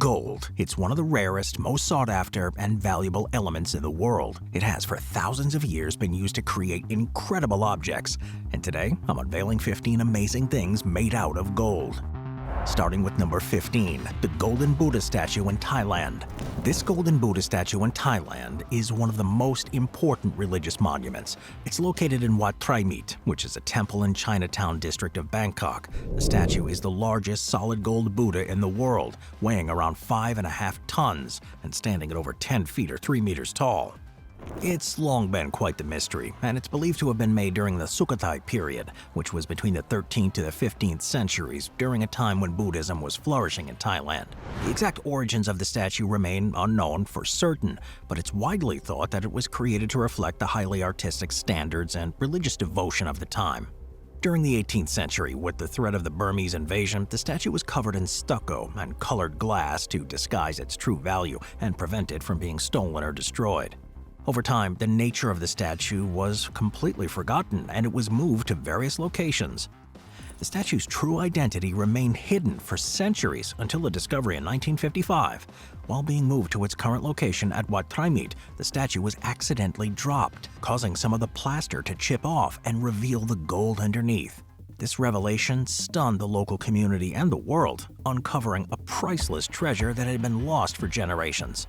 Gold. It's one of the rarest, most sought after, and valuable elements in the world. It has for thousands of years been used to create incredible objects. And today, I'm unveiling 15 amazing things made out of gold. Starting with number 15, the Golden Buddha statue in Thailand. This Golden Buddha statue in Thailand is one of the most important religious monuments. It's located in Wat Phra Myt, which is a temple in Chinatown district of Bangkok. The statue is the largest solid gold Buddha in the world, weighing around 5.5 tons and standing at over 10 feet or 3 meters tall. It's long been quite the mystery, and it's believed to have been made during the Sukhothai period, which was between the 13th to the 15th centuries, during a time when Buddhism was flourishing in Thailand. The exact origins of the statue remain unknown for certain, but it's widely thought that it was created to reflect the highly artistic standards and religious devotion of the time. During the 18th century, with the threat of the Burmese invasion, the statue was covered in stucco and colored glass to disguise its true value and prevent it from being stolen or destroyed. Over time, the nature of the statue was completely forgotten, and it was moved to various locations. The statue's true identity remained hidden for centuries until the discovery in 1955. While being moved to its current location at Wat Phra Myt, the statue was accidentally dropped, causing some of the plaster to chip off and reveal the gold underneath. This revelation stunned the local community and the world, uncovering a priceless treasure that had been lost for generations.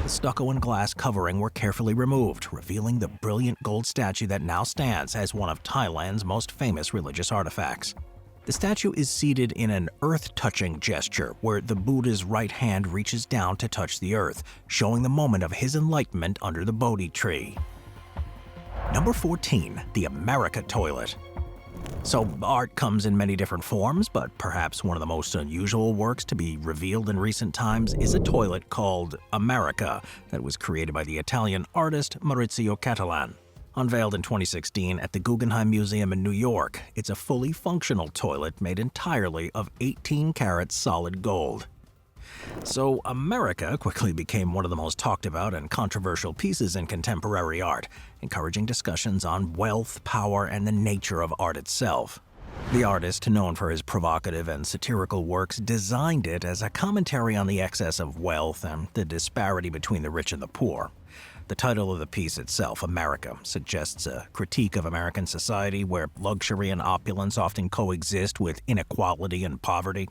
The stucco and glass covering were carefully removed, revealing the brilliant gold statue that now stands as one of Thailand's most famous religious artifacts. The statue is seated in an earth-touching gesture, where the Buddha's right hand reaches down to touch the earth, showing the moment of his enlightenment under the Bodhi tree. Number 14, the America toilet. So, art comes in many different forms, but perhaps one of the most unusual works to be revealed in recent times is a toilet called America that was created by the Italian artist Maurizio Cattelan. Unveiled in 2016 at the Guggenheim Museum in New York, it's a fully functional toilet made entirely of 18-karat solid gold. So, America quickly became one of the most talked about and controversial pieces in contemporary art, encouraging discussions on wealth, power, and the nature of art itself. The artist, known for his provocative and satirical works, designed it as a commentary on the excess of wealth and the disparity between the rich and the poor. The title of the piece itself, America, suggests a critique of American society where luxury and opulence often coexist with inequality and poverty.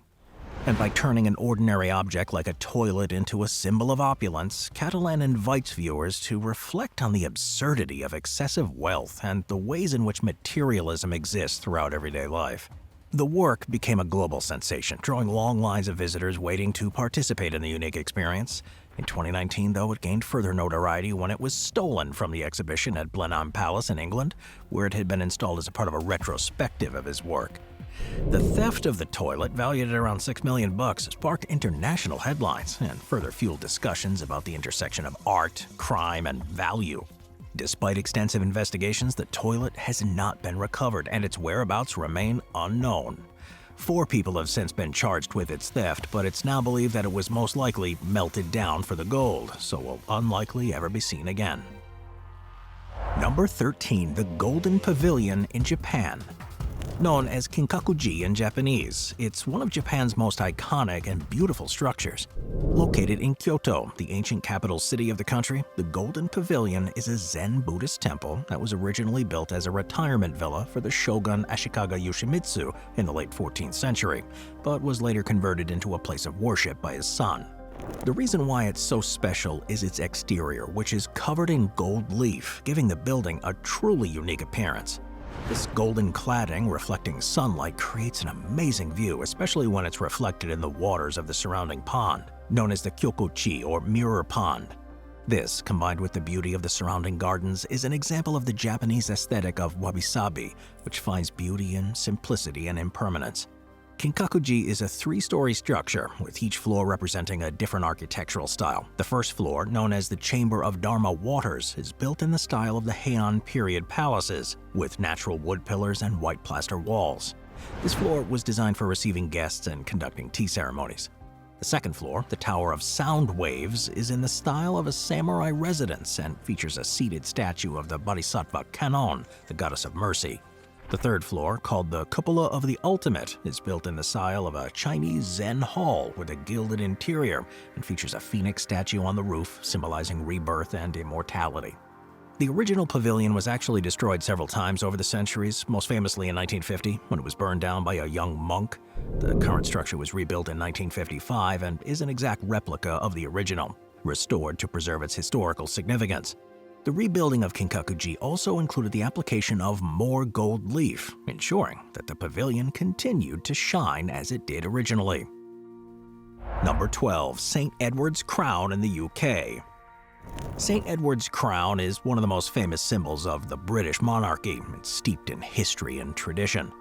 And by turning an ordinary object like a toilet into a symbol of opulence, Cattelan invites viewers to reflect on the absurdity of excessive wealth and the ways in which materialism exists throughout everyday life. The work became a global sensation, drawing long lines of visitors waiting to participate in the unique experience. In 2019, though, it gained further notoriety when it was stolen from the exhibition at Blenheim Palace in England, where it had been installed as a part of a retrospective of his work. The theft of the toilet, valued at around $6 million, sparked international headlines and further fueled discussions about the intersection of art, crime, and value. Despite extensive investigations, the toilet has not been recovered and its whereabouts remain unknown. 4 people have since been charged with its theft, but it's now believed that it was most likely melted down for the gold, so will unlikely ever be seen again. Number 13, the Golden Pavilion in Japan. Known as Kinkakuji in Japanese, it's one of Japan's most iconic and beautiful structures. Located in Kyoto, the ancient capital city of the country, the Golden Pavilion is a Zen Buddhist temple that was originally built as a retirement villa for the shogun Ashikaga Yoshimitsu in the late 14th century, but was later converted into a place of worship by his son. The reason why it's so special is its exterior, which is covered in gold leaf, giving the building a truly unique appearance. This golden cladding reflecting sunlight creates an amazing view, especially when it's reflected in the waters of the surrounding pond, known as the Kyokochi or Mirror Pond. This, combined with the beauty of the surrounding gardens, is an example of the Japanese aesthetic of wabi-sabi, which finds beauty in simplicity and impermanence. Kinkakuji is a 3-story structure, with each floor representing a different architectural style. The first floor, known as the Chamber of Dharma Waters, is built in the style of the Heian period palaces, with natural wood pillars and white plaster walls. This floor was designed for receiving guests and conducting tea ceremonies. The second floor, the Tower of Sound Waves, is in the style of a samurai residence and features a seated statue of the Bodhisattva Kannon, the goddess of mercy. The third floor, called the Cupola of the Ultimate, is built in the style of a Chinese Zen hall with a gilded interior and features a phoenix statue on the roof symbolizing rebirth and immortality. The original pavilion was actually destroyed several times over the centuries, most famously in 1950 when it was burned down by a young monk. The current structure was rebuilt in 1955 and is an exact replica of the original, restored to preserve its historical significance. The rebuilding of Kinkakuji also included the application of more gold leaf, ensuring that the pavilion continued to shine as it did originally. Number 12. St. Edward's Crown in the UK. St. Edward's Crown is one of the most famous symbols of the British monarchy. It's steeped in history and tradition.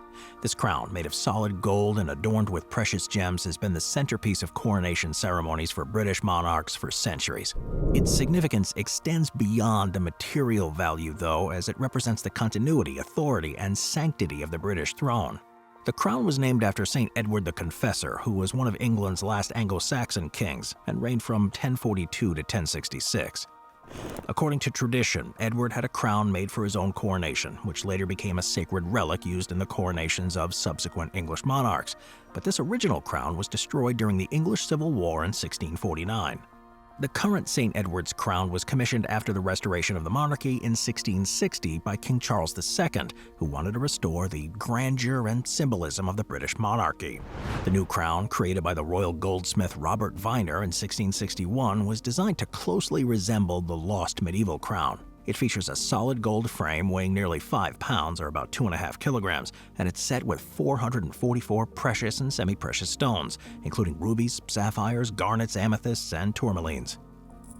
This crown, made of solid gold and adorned with precious gems, has been the centerpiece of coronation ceremonies for British monarchs for centuries. Its significance extends beyond the material value, though, as it represents the continuity, authority, and sanctity of the British throne. The crown was named after St. Edward the Confessor, who was one of England's last Anglo-Saxon kings and reigned from 1042 to 1066. According to tradition, Edward had a crown made for his own coronation, which later became a sacred relic used in the coronations of subsequent English monarchs. But this original crown was destroyed during the English Civil War in 1649. The current St. Edward's crown was commissioned after the restoration of the monarchy in 1660 by King Charles II, who wanted to restore the grandeur and symbolism of the British monarchy. The new crown, created by the royal goldsmith Robert Viner in 1661, was designed to closely resemble the lost medieval crown. It features a solid gold frame weighing nearly 5 pounds, or about 2.5 kilograms, and it's set with 444 precious and semi-precious stones, including rubies, sapphires, garnets, amethysts, and tourmalines.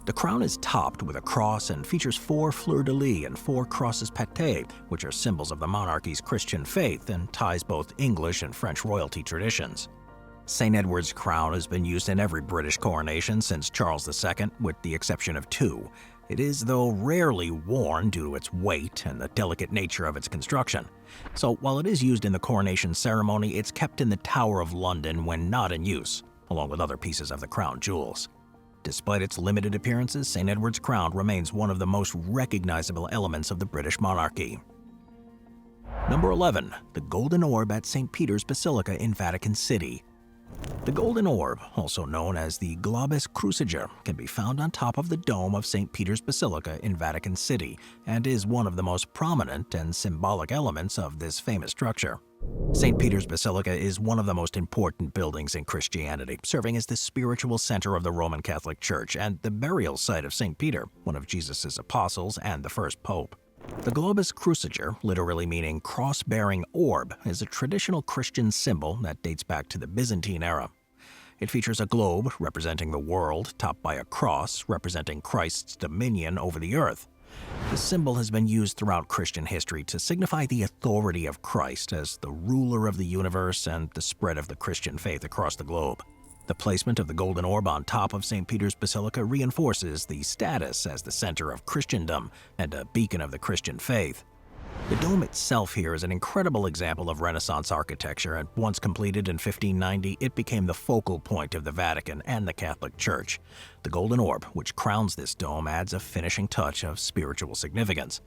The crown is topped with a cross and features 4 fleurs-de-lis and 4 crosses patées, which are symbols of the monarchy's Christian faith and ties both English and French royalty traditions. St. Edward's crown has been used in every British coronation since Charles II, with the exception of 2. It is, though, rarely worn due to its weight and the delicate nature of its construction. So while it is used in the coronation ceremony, it's kept in the Tower of London when not in use, along with other pieces of the crown jewels. Despite its limited appearances, St. Edward's crown remains one of the most recognizable elements of the British monarchy. Number 11. The Golden Orb at St. Peter's Basilica in Vatican City. The Golden Orb, also known as the Globus Cruciger, can be found on top of the dome of St. Peter's Basilica in Vatican City and is one of the most prominent and symbolic elements of this famous structure. St. Peter's Basilica is one of the most important buildings in Christianity, serving as the spiritual center of the Roman Catholic Church and the burial site of St. Peter, one of Jesus' apostles and the first pope. The Globus Cruciger, literally meaning cross-bearing orb, is a traditional Christian symbol that dates back to the Byzantine era. It features a globe representing the world, topped by a cross representing Christ's dominion over the earth. The symbol has been used throughout Christian history to signify the authority of Christ as the ruler of the universe and the spread of the Christian faith across the globe. The placement of the Golden Orb on top of St. Peter's Basilica reinforces the status as the center of Christendom and a beacon of the Christian faith. The dome itself here is an incredible example of Renaissance architecture, and once completed in 1590, it became the focal point of the Vatican and the Catholic Church. The Golden Orb, which crowns this dome, adds a finishing touch of spiritual significance.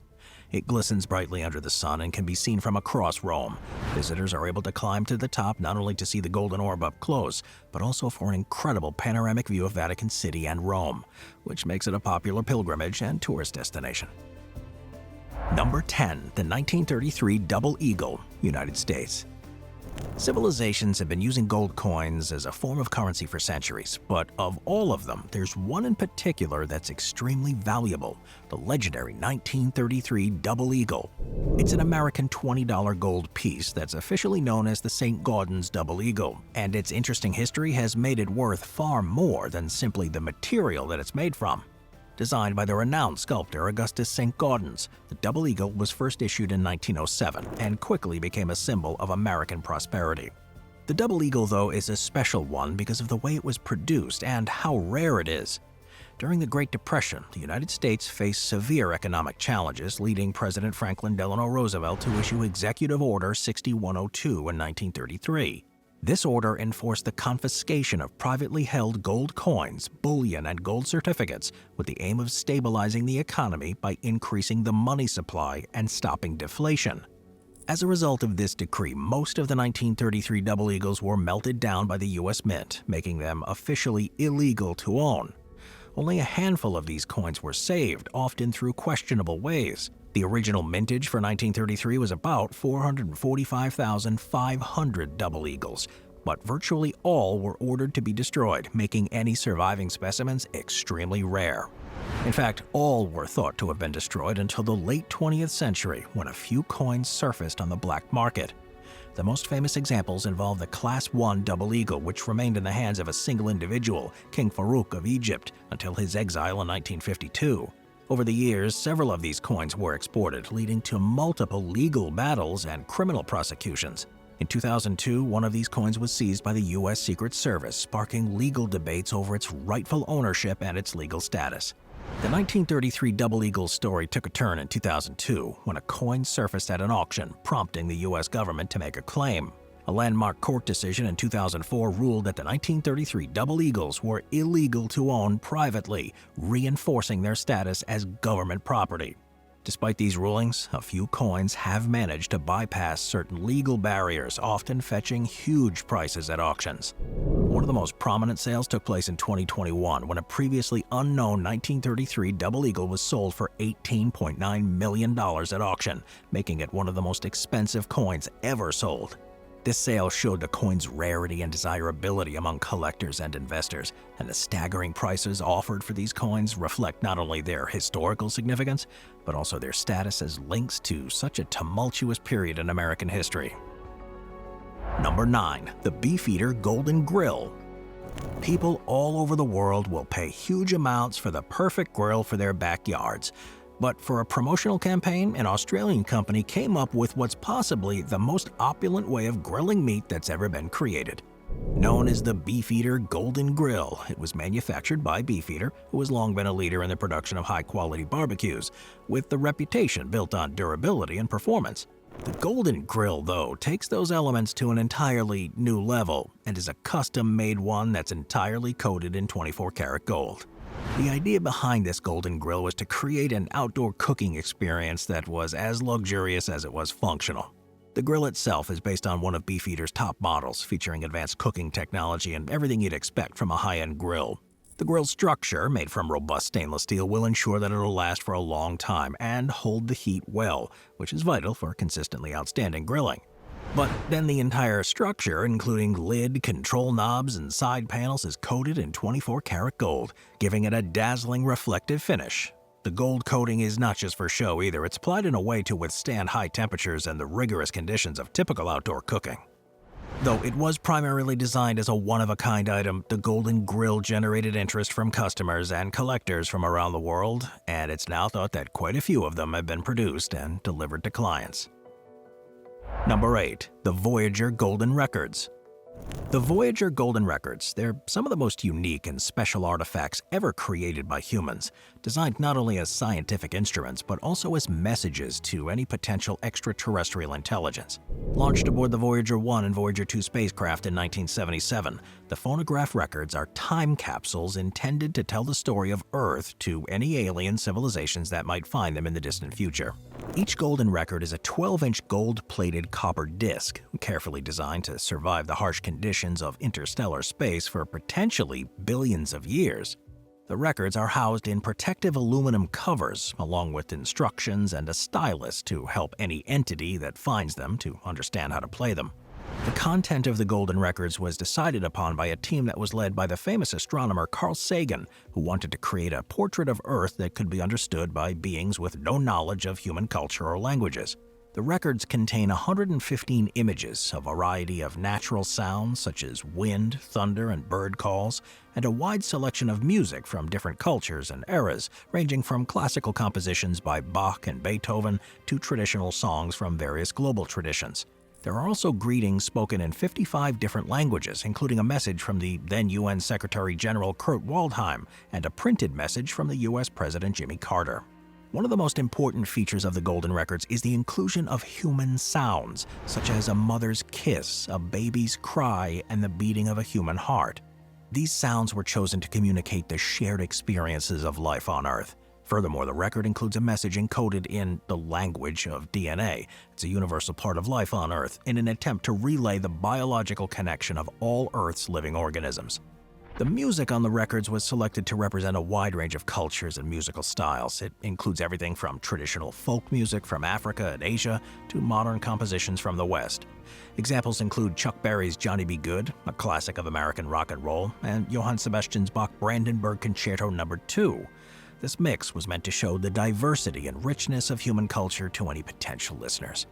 It glistens brightly under the sun and can be seen from across Rome. Visitors are able to climb to the top not only to see the Golden Orb up close, but also for an incredible panoramic view of Vatican City and Rome, which makes it a popular pilgrimage and tourist destination. Number 10. The 1933 Double Eagle, United States. Civilizations have been using gold coins as a form of currency for centuries, but of all of them, there's one in particular that's extremely valuable, the legendary 1933 Double Eagle. It's an American $20 gold piece that's officially known as the St. Gaudens Double Eagle, and its interesting history has made it worth far more than simply the material that it's made from. Designed by the renowned sculptor Augustus St. Gaudens, the Double Eagle was first issued in 1907 and quickly became a symbol of American prosperity. The Double Eagle, though, is a special one because of the way it was produced and how rare it is. During the Great Depression, the United States faced severe economic challenges, leading President Franklin Delano Roosevelt to issue Executive Order 6102 in 1933. This order enforced the confiscation of privately held gold coins, bullion, and gold certificates with the aim of stabilizing the economy by increasing the money supply and stopping deflation. As a result of this decree, most of the 1933 double eagles were melted down by the U.S. Mint, making them officially illegal to own. Only a handful of these coins were saved, often through questionable ways. The original mintage for 1933 was about 445,500 double eagles, but virtually all were ordered to be destroyed, making any surviving specimens extremely rare. In fact, all were thought to have been destroyed until the late 20th century, when a few coins surfaced on the black market. The most famous examples involve the Class I double eagle, which remained in the hands of a single individual, King Farouk of Egypt, until his exile in 1952. Over the years, several of these coins were exported, leading to multiple legal battles and criminal prosecutions. In 2002, one of these coins was seized by the U.S. Secret Service, sparking legal debates over its rightful ownership and its legal status. The 1933 double eagle story took a turn in 2002 when a coin surfaced at an auction, prompting the U.S. government to make a claim. A landmark court decision in 2004 ruled that the 1933 double eagles were illegal to own privately, reinforcing their status as government property. Despite these rulings, a few coins have managed to bypass certain legal barriers, often fetching huge prices at auctions. One of the most prominent sales took place in 2021 when a previously unknown 1933 double eagle was sold for $18.9 million at auction, making it one of the most expensive coins ever sold. This sale showed the coin's rarity and desirability among collectors and investors, and the staggering prices offered for these coins reflect not only their historical significance, but also their status as links to such a tumultuous period in American history. Number 9. The Beefeater Golden Grill. People all over the world will pay huge amounts for the perfect grill for their backyards. But for a promotional campaign, an Australian company came up with what's possibly the most opulent way of grilling meat that's ever been created. Known as the Beefeater Golden Grill, it was manufactured by Beefeater, who has long been a leader in the production of high-quality barbecues, with the reputation built on durability and performance. The Golden Grill, though, takes those elements to an entirely new level and is a custom-made one that's entirely coated in 24-karat gold. The idea behind this Golden Grill was to create an outdoor cooking experience that was as luxurious as it was functional. The grill itself is based on one of Beefeater's top models, featuring advanced cooking technology and everything you'd expect from a high-end grill. The grill's structure, made from robust stainless steel, will ensure that it'll last for a long time and hold the heat well, which is vital for consistently outstanding grilling. But then the entire structure, including lid, control knobs, and side panels, is coated in 24-karat gold, giving it a dazzling reflective finish. The gold coating is not just for show either, it's applied in a way to withstand high temperatures and the rigorous conditions of typical outdoor cooking. Though it was primarily designed as a one-of-a-kind item, the Golden Grill generated interest from customers and collectors from around the world, and it's now thought that quite a few of them have been produced and delivered to clients. Number 8. The Voyager Golden Records. The Voyager Golden Records, they're some of the most unique and special artifacts ever created by humans, designed not only as scientific instruments but also as messages to any potential extraterrestrial intelligence. Launched aboard the Voyager 1 and Voyager 2 spacecraft in 1977, the phonograph records are time capsules intended to tell the story of Earth to any alien civilizations that might find them in the distant future. Each golden record is a 12-inch gold-plated copper disc, carefully designed to survive the harsh conditions of interstellar space for potentially billions of years. The records are housed in protective aluminum covers, along with instructions and a stylus to help any entity that finds them to understand how to play them. The content of the golden records was decided upon by a team that was led by the famous astronomer Carl Sagan, who wanted to create a portrait of Earth that could be understood by beings with no knowledge of human culture or languages. The records contain 115 images, a variety of natural sounds such as wind, thunder, and bird calls, and a wide selection of music from different cultures and eras, ranging from classical compositions by Bach and Beethoven to traditional songs from various global traditions. There are also greetings spoken in 55 different languages, including a message from the then UN Secretary-General Kurt Waldheim and a printed message from the US President Jimmy Carter. One of the most important features of the Golden Records is the inclusion of human sounds, such as a mother's kiss, a baby's cry, and the beating of a human heart. These sounds were chosen to communicate the shared experiences of life on Earth. Furthermore, the record includes a message encoded in the language of DNA. It's a universal part of life on Earth in an attempt to relay the biological connection of all Earth's living organisms. The music on the records was selected to represent a wide range of cultures and musical styles. It includes everything from traditional folk music from Africa and Asia to modern compositions from the West. Examples include Chuck Berry's Johnny B. Goode, a classic of American rock and roll, and Johann Sebastian Bach's Brandenburg Concerto No. 2. This mix was meant to show the diversity and richness of human culture to any potential listeners.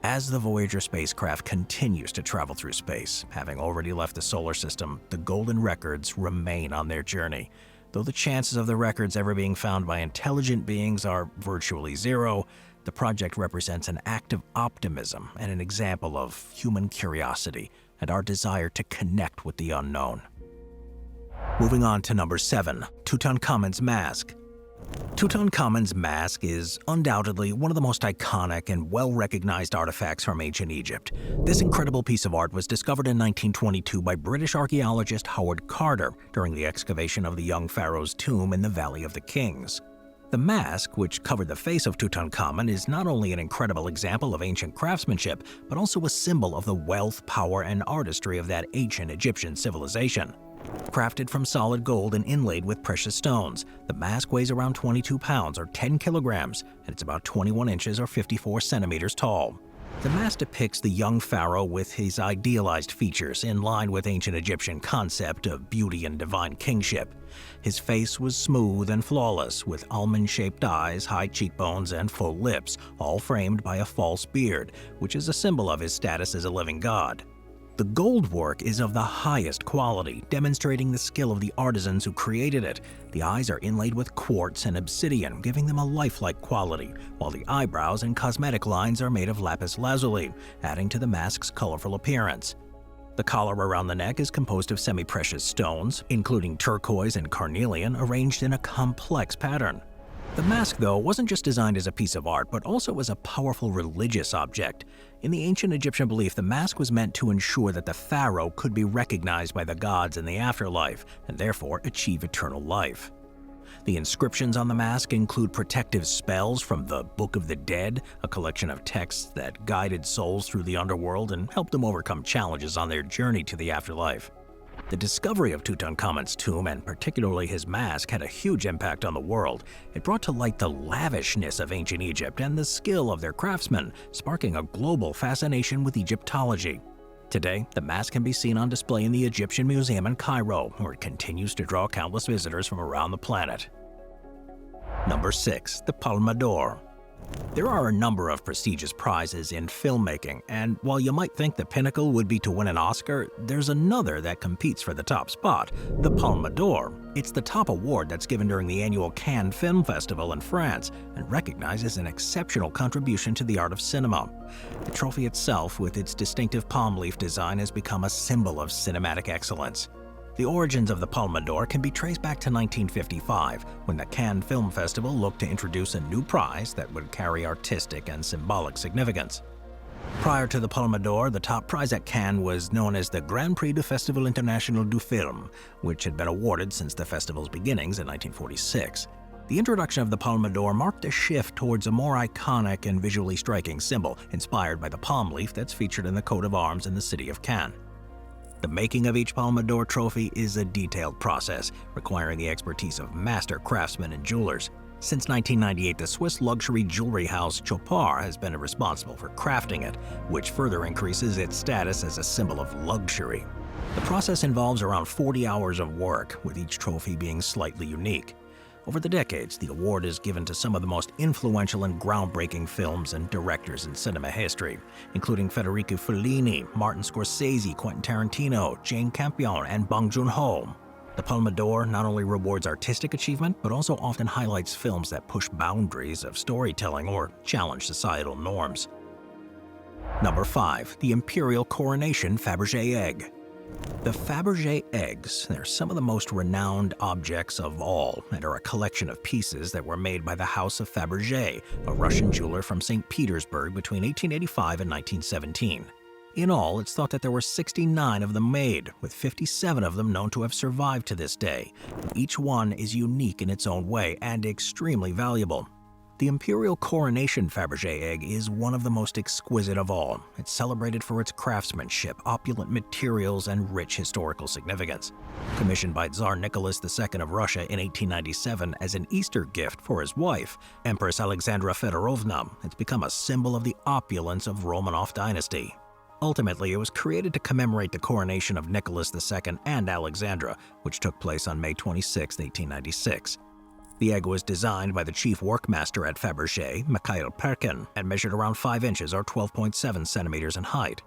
As the Voyager spacecraft continues to travel through space, having already left the solar system, the golden records remain on their journey. Though the chances of the records ever being found by intelligent beings are virtually zero, the project represents an act of optimism and an example of human curiosity and our desire to connect with the unknown. Moving on to number 7, Tutankhamun's Mask. Tutankhamun's mask is undoubtedly one of the most iconic and well-recognized artifacts from ancient Egypt. This incredible piece of art was discovered in 1922 by British archaeologist Howard Carter during the excavation of the young pharaoh's tomb in the Valley of the Kings. The mask, which covered the face of Tutankhamun, is not only an incredible example of ancient craftsmanship, but also a symbol of the wealth, power, and artistry of that ancient Egyptian civilization. Crafted from solid gold and inlaid with precious stones, the mask weighs around 22 pounds or 10 kilograms, and it's about 21 inches or 54 centimeters tall. The mask depicts the young pharaoh with his idealized features in line with ancient Egyptian concept of beauty and divine kingship. His face was smooth and flawless, with almond-shaped eyes, high cheekbones, and full lips, all framed by a false beard, which is a symbol of his status as a living god. The gold work is of the highest quality, demonstrating the skill of the artisans who created it. The eyes are inlaid with quartz and obsidian, giving them a lifelike quality, while the eyebrows and cosmetic lines are made of lapis lazuli, adding to the mask's colorful appearance. The collar around the neck is composed of semi-precious stones, including turquoise and carnelian, arranged in a complex pattern. The mask, though, wasn't just designed as a piece of art, but also as a powerful religious object. In the ancient Egyptian belief, the mask was meant to ensure that the pharaoh could be recognized by the gods in the afterlife, and therefore achieve eternal life. The inscriptions on the mask include protective spells from the Book of the Dead, a collection of texts that guided souls through the underworld and helped them overcome challenges on their journey to the afterlife. The discovery of Tutankhamun's tomb, and particularly his mask, had a huge impact on the world. It brought to light the lavishness of ancient Egypt and the skill of their craftsmen, sparking a global fascination with Egyptology. Today, the mask can be seen on display in the Egyptian Museum in Cairo, where it continues to draw countless visitors from around the planet. Number 6. The Palmador. There are a number of prestigious prizes in filmmaking, and while you might think the pinnacle would be to win an Oscar, there's another that competes for the top spot, the Palmador. It's the top award that's given during the annual Cannes Film Festival in France and recognizes an exceptional contribution to the art of cinema. The trophy itself, with its distinctive palm leaf design, has become a symbol of cinematic excellence. The origins of the Palmador can be traced back to 1955, when the Cannes Film Festival looked to introduce a new prize that would carry artistic and symbolic significance. Prior to the Palmador, the top prize at Cannes was known as the Grand Prix du Festival International du Film, which had been awarded since the festival's beginnings in 1946. The introduction of the Palmador marked a shift towards a more iconic and visually striking symbol, inspired by the palm leaf that's featured in the coat of arms in the city of Cannes. The making of each Palmador trophy is a detailed process, requiring the expertise of master craftsmen and jewelers. Since 1998, the Swiss luxury jewelry house Chopard has been responsible for crafting it, which further increases its status as a symbol of luxury. The process involves around 40 hours of work, with each trophy being slightly unique. Over the decades, the award is given to some of the most influential and groundbreaking films and directors in cinema history, including Federico Fellini, Martin Scorsese, Quentin Tarantino, Jane Campion, and Bong Joon-ho. The Palmador not only rewards artistic achievement, but also often highlights films that push boundaries of storytelling or challenge societal norms. Number 5. The Imperial Coronation Fab Egg. The Fabergé eggs are some of the most renowned objects of all and are a collection of pieces that were made by the House of Fabergé, a Russian jeweler from St. Petersburg between 1885 and 1917. In all, it's thought that there were 69 of them made, with 57 of them known to have survived to this day. Each one is unique in its own way and extremely valuable. The Imperial Coronation Fab Egg is one of the most exquisite of all. It's celebrated for its craftsmanship, opulent materials, and rich historical significance. Commissioned by Tsar Nicholas II of Russia in 1897 as an Easter gift for his wife, Empress Alexandra Fedorovna, it's become a symbol of the opulence of Romanov dynasty. Ultimately, it was created to commemorate the coronation of Nicholas II and Alexandra, which took place on May 26, 1896. The egg was designed by the chief workmaster at Fabergé, Mikhail Perkin, and measured around 5 inches or 12.7 centimeters in height.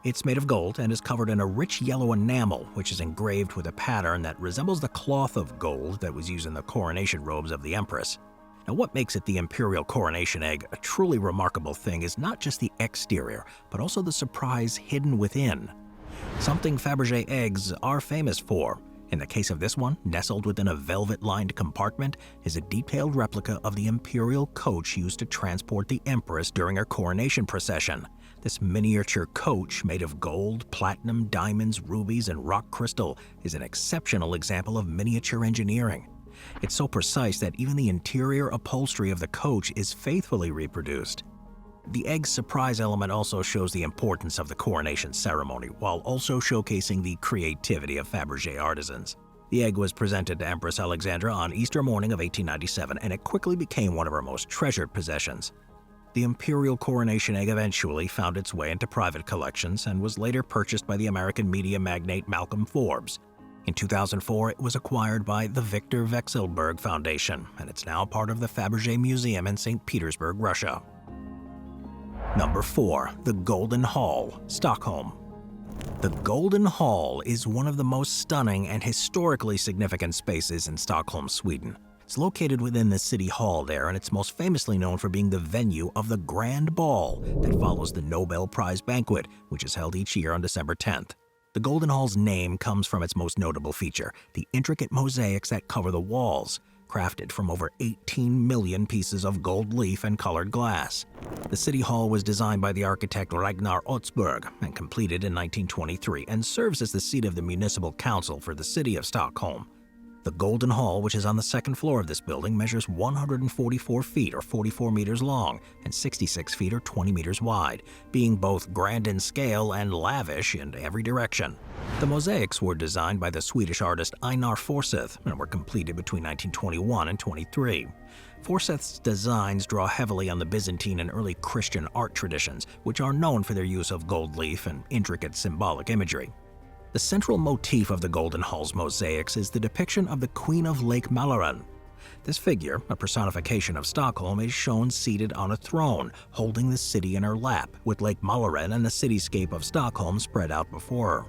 It's made of gold and is covered in a rich yellow enamel, which is engraved with a pattern that resembles the cloth of gold that was used in the coronation robes of the Empress. Now, what makes it the Imperial Coronation Egg a truly remarkable thing is not just the exterior, but also the surprise hidden within. Something Fabergé eggs are famous for. In the case of this one, nestled within a velvet-lined compartment is a detailed replica of the imperial coach used to transport the Empress during her coronation procession. This miniature coach, made of gold, platinum, diamonds, rubies, and rock crystal, is an exceptional example of miniature engineering. It's so precise that even the interior upholstery of the coach is faithfully reproduced. The egg's surprise element also shows the importance of the coronation ceremony, while also showcasing the creativity of Fabergé artisans. The egg was presented to Empress Alexandra on Easter morning of 1897, and it quickly became one of her most treasured possessions. The Imperial Coronation Egg eventually found its way into private collections and was later purchased by the American media magnate Malcolm Forbes. In 2004, it was acquired by the Victor Vekselberg Foundation, and it's now part of the Fabergé Museum in St. Petersburg, Russia. Number 4. The Golden Hall, Stockholm. The Golden Hall is one of the most stunning and historically significant spaces in Stockholm, Sweden. It's located within the City Hall there, and it's most famously known for being the venue of the Grand Ball that follows the Nobel Prize banquet, which is held each year on December 10th. The Golden Hall's name comes from its most notable feature, the intricate mosaics that cover the walls, crafted from over 18 million pieces of gold leaf and colored glass. The City Hall was designed by the architect Ragnar Otsberg and completed in 1923 and serves as the seat of the municipal council for the city of Stockholm. The Golden Hall, which is on the second floor of this building, measures 144 feet or 44 meters long and 66 feet or 20 meters wide, being both grand in scale and lavish in every direction. The mosaics were designed by the Swedish artist Einar Forsyth and were completed between 1921 and 23. Forsyth's designs draw heavily on the Byzantine and early Christian art traditions, which are known for their use of gold leaf and intricate symbolic imagery. The central motif of the Golden Hall's mosaics is the depiction of the Queen of Lake Mälaren. This figure, a personification of Stockholm, is shown seated on a throne, holding the city in her lap, with Lake Mälaren and the cityscape of Stockholm spread out before her.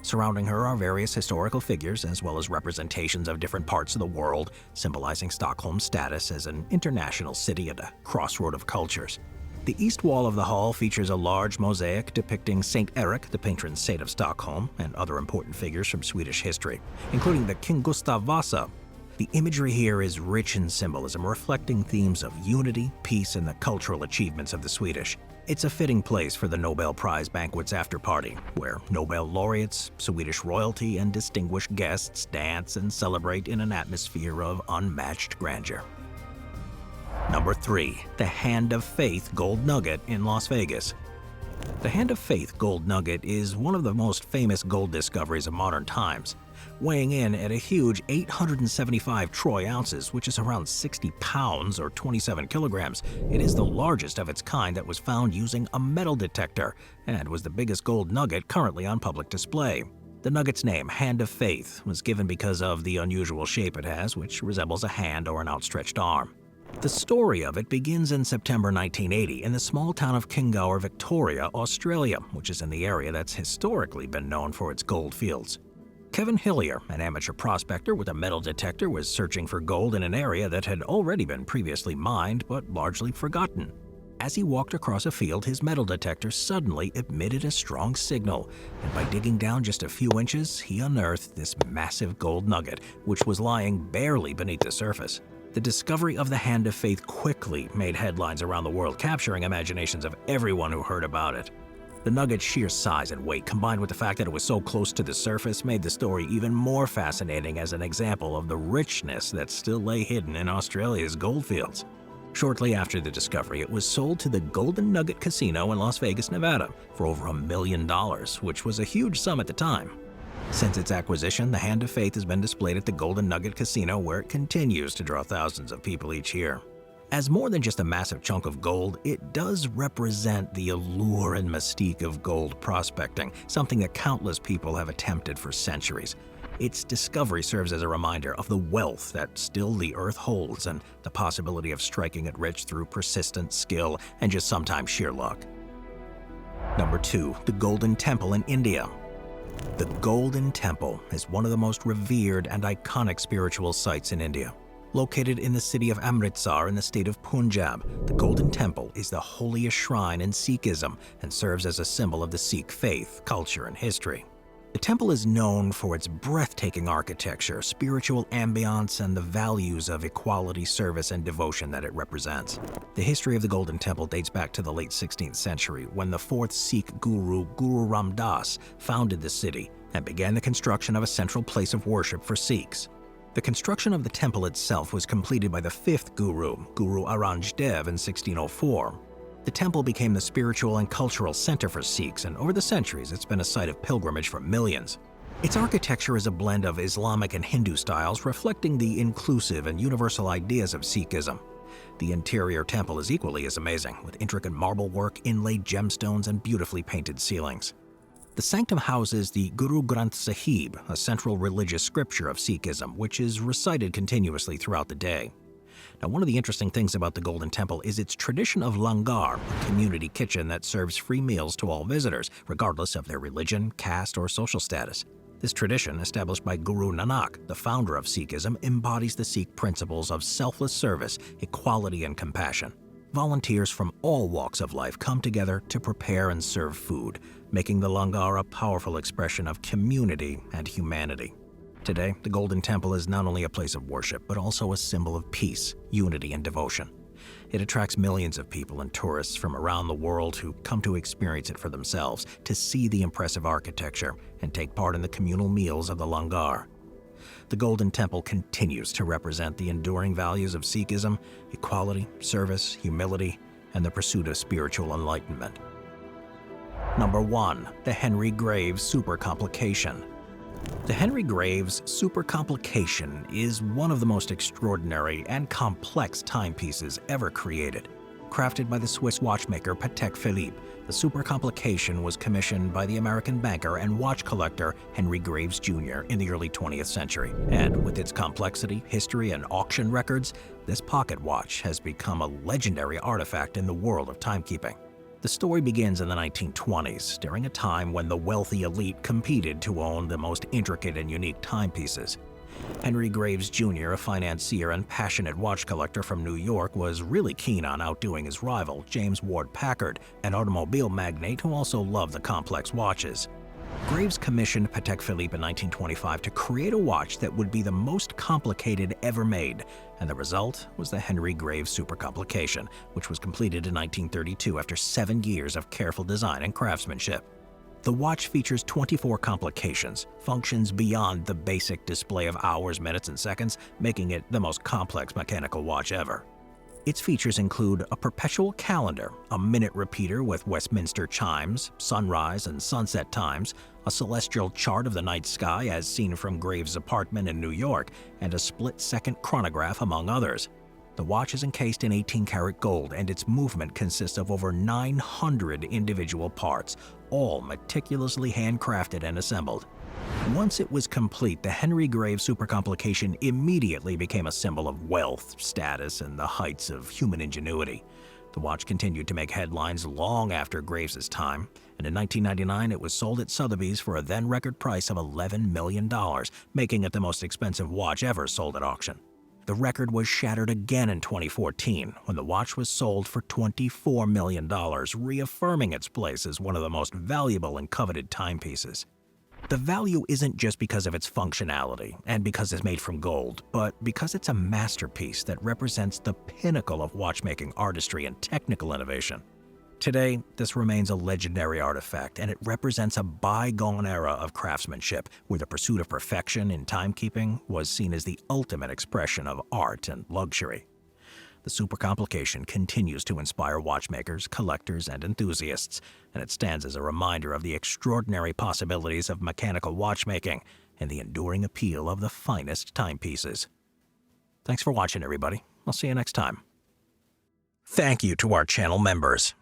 Surrounding her are various historical figures, as well as representations of different parts of the world, symbolizing Stockholm's status as an international city at a crossroad of cultures. The east wall of the hall features a large mosaic depicting Saint Erik, the patron saint of Stockholm, and other important figures from Swedish history, including the King Gustav Vasa. The imagery here is rich in symbolism, reflecting themes of unity, peace, and the cultural achievements of the Swedish. It's a fitting place for the Nobel Prize banquet's after-party, where Nobel laureates, Swedish royalty, and distinguished guests dance and celebrate in an atmosphere of unmatched grandeur. Number 3. The Hand of Faith Gold Nugget in Las Vegas. The Hand of Faith Gold Nugget is one of the most famous gold discoveries of modern times. Weighing in at a huge 875 troy ounces, which is around 60 pounds or 27 kilograms, it is the largest of its kind that was found using a metal detector and was the biggest gold nugget currently on public display. The nugget's name, Hand of Faith, was given because of the unusual shape it has, which resembles a hand or an outstretched arm. The story of it begins in September 1980 in the small town of Kingaur, Victoria, Australia, which is in the area that's historically been known for its gold fields. Kevin Hillier, an amateur prospector with a metal detector, was searching for gold in an area that had already been previously mined but largely forgotten. As he walked across a field, his metal detector suddenly emitted a strong signal, and by digging down just a few inches, he unearthed this massive gold nugget, which was lying barely beneath the surface. The discovery of the Hand of Faith quickly made headlines around the world, capturing imaginations of everyone who heard about it. The Nugget's sheer size and weight, combined with the fact that it was so close to the surface, made the story even more fascinating as an example of the richness that still lay hidden in Australia's goldfields. Shortly after the discovery, it was sold to the Golden Nugget Casino in Las Vegas, Nevada, for over $1 million, which was a huge sum at the time. Since its acquisition, the Hand of Faith has been displayed at the Golden Nugget Casino, where it continues to draw thousands of people each year. As more than just a massive chunk of gold, it does represent the allure and mystique of gold prospecting, something that countless people have attempted for centuries. Its discovery serves as a reminder of the wealth that still the Earth holds and the possibility of striking it rich through persistent skill and just sometimes sheer luck. Number 2. The Golden Temple in India. The Golden Temple is one of the most revered and iconic spiritual sites in India. Located in the city of Amritsar in the state of Punjab, the Golden Temple is the holiest shrine in Sikhism and serves as a symbol of the Sikh faith, culture, and history. The temple is known for its breathtaking architecture, spiritual ambiance, and the values of equality, service, and devotion that it represents. The history of the Golden Temple dates back to the late 16th century, when the 4th Sikh guru, Guru Ram Das, founded the city and began the construction of a central place of worship for Sikhs. The construction of the temple itself was completed by the 5th guru, Guru Aurangzeb, in 1604. The temple became the spiritual and cultural center for Sikhs, and over the centuries it's been a site of pilgrimage for millions. Its architecture is a blend of Islamic and Hindu styles, reflecting the inclusive and universal ideas of Sikhism. The interior temple is equally as amazing, with intricate marble work, inlaid gemstones, and beautifully painted ceilings. The sanctum houses the Guru Granth Sahib, a central religious scripture of Sikhism, which is recited continuously throughout the day. Now, one of the interesting things about the Golden Temple is its tradition of langar, a community kitchen that serves free meals to all visitors, regardless of their religion, caste, or social status. This tradition, established by Guru Nanak, the founder of Sikhism, embodies the Sikh principles of selfless service, equality, and compassion. Volunteers from all walks of life come together to prepare and serve food, making the langar a powerful expression of community and humanity. Today, the Golden Temple is not only a place of worship, but also a symbol of peace, unity, and devotion. It attracts millions of people and tourists from around the world who come to experience it for themselves, to see the impressive architecture, and take part in the communal meals of the langar. The Golden Temple continues to represent the enduring values of Sikhism, equality, service, humility, and the pursuit of spiritual enlightenment. Number 1. The Henry Graves Super Complication. The Henry Graves Super Complication is one of the most extraordinary and complex timepieces ever created. Crafted by the Swiss watchmaker Patek Philippe, the Super Complication was commissioned by the American banker and watch collector Henry Graves Jr. in the early 20th century. And with its complexity, history, and auction records, this pocket watch has become a legendary artifact in the world of timekeeping. The story begins in the 1920s, during a time when the wealthy elite competed to own the most intricate and unique timepieces. Henry Graves Jr., a financier and passionate watch collector from New York, was really keen on outdoing his rival, James Ward Packard, an automobile magnate who also loved the complex watches. Graves commissioned Patek Philippe in 1925 to create a watch that would be the most complicated ever made, and the result was the Henry Graves Super Complication, which was completed in 1932 after 7 years of careful design and craftsmanship. The watch features 24 complications, functions beyond the basic display of hours, minutes, and seconds, making it the most complex mechanical watch ever. Its features include a perpetual calendar, a minute repeater with Westminster chimes, sunrise and sunset times, a celestial chart of the night sky as seen from Graves' apartment in New York, and a split-second chronograph, among others. The watch is encased in 18-karat gold, and its movement consists of over 900 individual parts, all meticulously handcrafted and assembled. Once it was complete, the Henry Graves Super Complication immediately became a symbol of wealth, status, and the heights of human ingenuity. The watch continued to make headlines long after Graves' time, and in 1999 it was sold at Sotheby's for a then-record price of $11 million, making it the most expensive watch ever sold at auction. The record was shattered again in 2014 when the watch was sold for $24 million, reaffirming its place as one of the most valuable and coveted timepieces. The value isn't just because of its functionality and because it's made from gold, but because it's a masterpiece that represents the pinnacle of watchmaking artistry and technical innovation. Today, this remains a legendary artifact, and it represents a bygone era of craftsmanship where the pursuit of perfection in timekeeping was seen as the ultimate expression of art and luxury. The Super Complication continues to inspire watchmakers, collectors, and enthusiasts, and it stands as a reminder of the extraordinary possibilities of mechanical watchmaking and the enduring appeal of the finest timepieces. Thanks for watching, everybody. I'll see you next time. Thank you to our channel members.